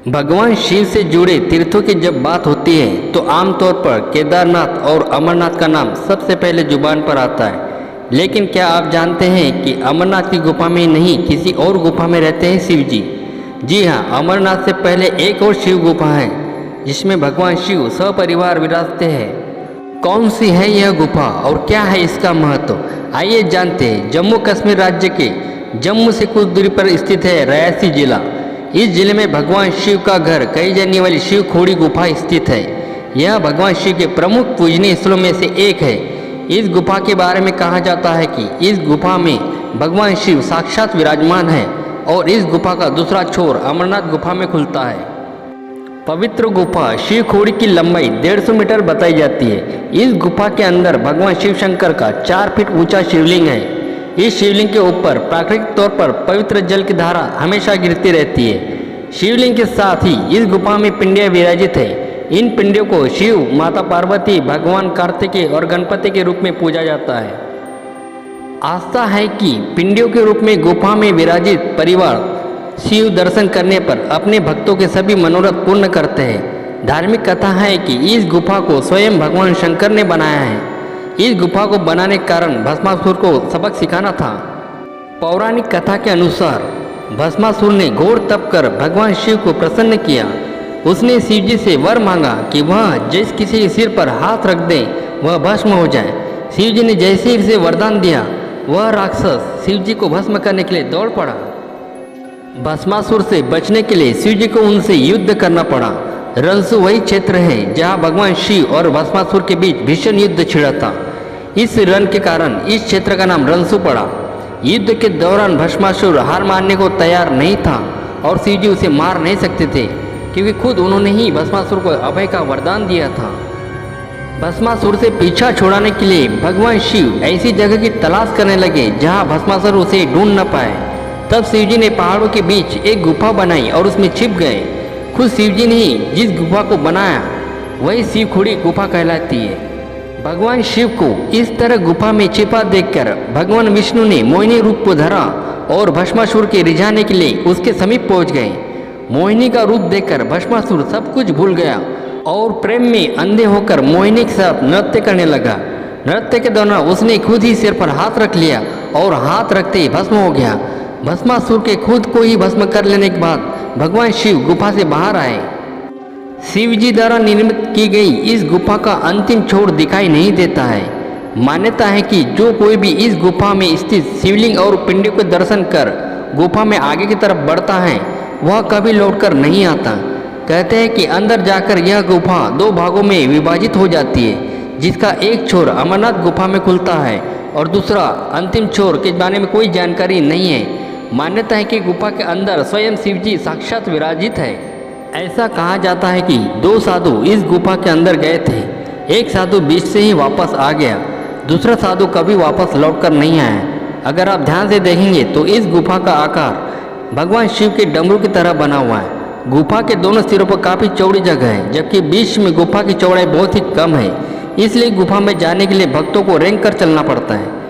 भगवान शिव से जुड़े तीर्थों की जब बात होती है तो आमतौर पर केदारनाथ और अमरनाथ का नाम सबसे पहले जुबान पर आता है। लेकिन क्या आप जानते हैं कि अमरनाथ की गुफा में नहीं किसी और गुफा में रहते हैं शिव जी। जी हाँ, अमरनाथ से पहले एक और शिव गुफा है जिसमें भगवान शिव सपरिवार विराजते हैं। कौन सी है यह गुफा और क्या है इसका महत्व, आइए जानते हैं। जम्मू कश्मीर राज्य के जम्मू से कुछ दूरी पर स्थित है रियासी जिला। इस जिले में भगवान शिव का घर कही जाने वाली शिव खोड़ी गुफा स्थित है। यह भगवान शिव के प्रमुख पूजनीय स्थलों में से एक है। इस गुफा के बारे में कहा जाता है कि इस गुफा में भगवान शिव साक्षात विराजमान है और इस गुफा का दूसरा छोर अमरनाथ गुफा में खुलता है। पवित्र गुफा शिव खोड़ी की लंबाई 150 मीटर बताई जाती है। इस गुफा के अंदर भगवान शिव शंकर का 4 फीट ऊंचा शिवलिंग है। इस शिवलिंग के ऊपर प्राकृतिक तौर पर पवित्र जल की धारा हमेशा गिरती रहती है। शिवलिंग के साथ ही इस गुफा में पिंडियाँ विराजित है। इन पिंडियों को शिव, माता पार्वती, भगवान कार्तिकेय और गणपति के रूप में पूजा जाता है। आस्था है कि पिंडियों के रूप में गुफा में विराजित परिवार शिव दर्शन करने पर अपने भक्तों के सभी मनोरथ पूर्ण करते हैं। धार्मिक कथा है कि इस गुफा को स्वयं भगवान शंकर ने बनाया है। इस गुफा को बनाने के कारण भस्मासुर को सबक सिखाना था। पौराणिक कथा के अनुसार भस्मासुर ने घोर तप कर भगवान शिव को प्रसन्न किया। उसने शिव जी से वर मांगा कि वह जिस किसी के सिर पर हाथ रख दे वह भस्म हो जाए। शिव जी ने जैसे ही उसे वरदान दिया, वह राक्षस शिव जी को भस्म करने के लिए दौड़ पड़ा। भस्मासुर से बचने के लिए शिव जी को उनसे युद्ध करना पड़ा। रंसु वही क्षेत्र है जहां भगवान शिव और भस्मासुर के बीच भीषण युद्ध छिड़ा था। इस रण के कारण इस क्षेत्र का नाम रंसु पड़ा। युद्ध के दौरान भस्मासुर हार मानने को तैयार नहीं था और शिव जी उसे मार नहीं सकते थे क्योंकि खुद उन्होंने ही भस्मासुर को अभय का वरदान दिया था। भस्मासुर से पीछा छुड़ाने के लिए भगवान शिव ऐसी जगह की तलाश करने लगे जहाँ भस्मासुर उसे ढूंढ न पाए। तब शिव जी ने पहाड़ों के बीच एक गुफा बनाई और उसमें छिप गए। खुद शिव जी ने ही जिस गुफा को बनाया वही शिव खोड़ी गुफा कहलाती है। भगवान शिव को इस तरह गुफा में छिपा देखकर भगवान विष्णु ने मोहिनी रूप को धरा और भस्मासुर के रिझाने के लिए उसके समीप पहुंच गए। मोहिनी का रूप देखकर भस्मासुर सब कुछ भूल गया और प्रेम में अंधे होकर मोहिनी के साथ नृत्य करने लगा। नृत्य के दौरान उसने खुद ही सिर पर हाथ रख लिया और हाथ रखते ही भस्म हो गया। भस्मासुर के खुद को ही भस्म कर लेने के बाद भगवान शिव गुफा से बाहर आए। शिव जी द्वारा निर्मित की गई इस गुफा का अंतिम छोर दिखाई नहीं देता है। मान्यता है कि जो कोई भी इस गुफा में स्थित शिवलिंग और पिंडियों के दर्शन कर गुफा में आगे की तरफ बढ़ता है वह कभी लौटकर नहीं आता। कहते हैं कि अंदर जाकर यह गुफा 2 भागों में विभाजित हो जाती है, जिसका एक छोर अमरनाथ गुफा में खुलता है और दूसरा अंतिम छोर के बारे में कोई जानकारी नहीं है। मान्यता है कि गुफा के अंदर स्वयं शिव जी साक्षात विराजित है। ऐसा कहा जाता है कि 2 साधु इस गुफा के अंदर गए थे। एक साधु बीच से ही वापस आ गया, दूसरा साधु कभी वापस लौटकर नहीं आया। अगर आप ध्यान से देखेंगे तो इस गुफा का आकार भगवान शिव के डमरू की तरह बना हुआ है। गुफा के दोनों सिरों पर काफ़ी चौड़ी जगह है, जबकि बीच में गुफा की चौड़ाई बहुत ही कम है। इसलिए गुफा में जाने के लिए भक्तों को रेंग कर चलना पड़ता है।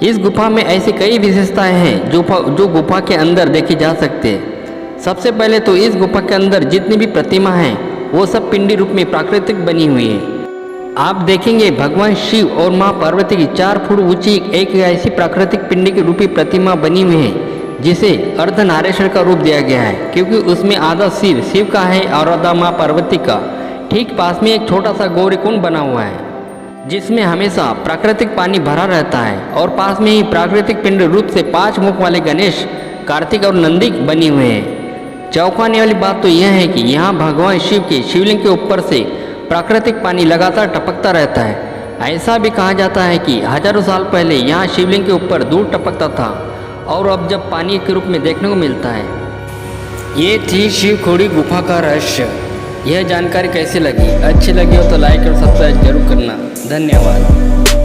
इस गुफा में ऐसी कई विशेषताएं हैं जो गुफा के अंदर देखी जा सकती है। सबसे पहले तो इस गुफा के अंदर जितनी भी प्रतिमा हैं वो सब पिंडी रूप में प्राकृतिक बनी हुई है। आप देखेंगे भगवान शिव और माँ पार्वती की 4 फुट ऊंची एक ऐसी प्राकृतिक पिंडी की रूपी प्रतिमा बनी हुई है जिसे अर्धनारेश्वर का रूप दिया गया है, क्योंकि उसमें आधा सिर शिव का है और आधा माँ पार्वती का। ठीक पास में एक छोटा सा गौरी कुंड बना हुआ है जिसमें हमेशा प्राकृतिक पानी भरा रहता है और पास में ही प्राकृतिक पिंड रूप से 5 मुख वाले गणेश, कार्तिक और नंदी बनी हुए हैं। चौंकाने वाली बात तो यह है कि यहाँ भगवान शिव के शिवलिंग के ऊपर से प्राकृतिक पानी लगातार टपकता रहता है। ऐसा भी कहा जाता है कि हजारों साल पहले यहाँ शिवलिंग के ऊपर दूध टपकता था और अब जब पानी के रूप में देखने को मिलता है। ये थी शिव खोड़ी गुफा का रहस्य। यह जानकारी कैसी लगी? अच्छी लगी हो तो लाइक और सब्सक्राइब जरूर करना। धन्यवाद।